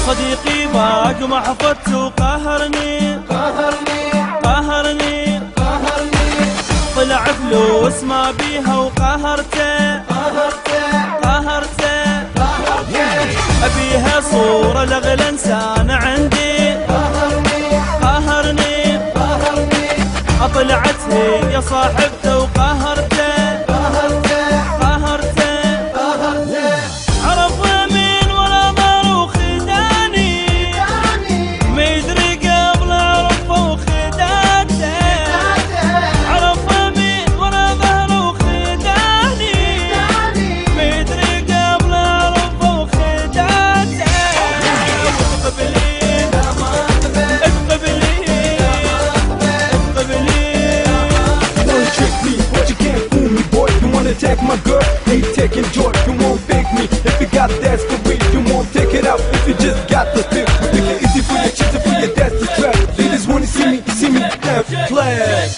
صديقي باق ما حفظت وقهرني قهرني طلع فلوس ما بيها وقهرته أبيها صورة لأغلى إنسان عندي قهرني طلعت هي صاحبته وقهرته عرف مين ولا ضر وخداني ما يدري قبل عرفه وخداته عرف مين ولا ضر وخداني ما يدري قبل عرفه وخداته اتقبلين Don't trick me, but you can't fool me, boy. You wanna attack my girl, ain't taking joy. You won't fake me if you got that story. You won't take it out if you just got the fifth. Make it easy for your chips and for your dad's to trap. Ladies wanna see me left flag.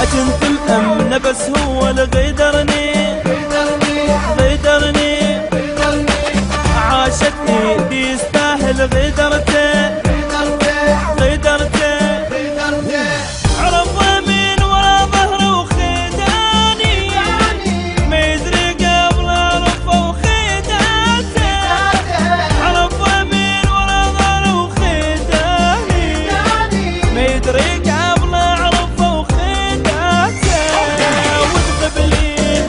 أجنت الأمن بس هو اللي غيدرني عاشتني دي يستاهل غيدرته عرف مين ولا ظهره وخداني ما يدري قبل عرفه وخداته عرف مين ولا ظهره وخداني ما يدري قبل عرفه وخداته وتقبلين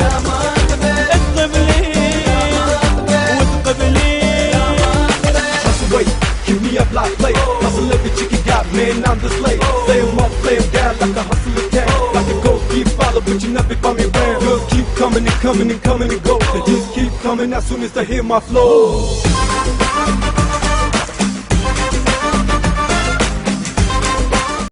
Keep me up like play. Hustle every chicken got, man, I'm the slave. Play 'em up, play 'em down like a hustle attack. Like a ghost, keep follow, but you never find me around. Girls keep coming and coming and coming and go. They just keep coming as soon as they hear my flow.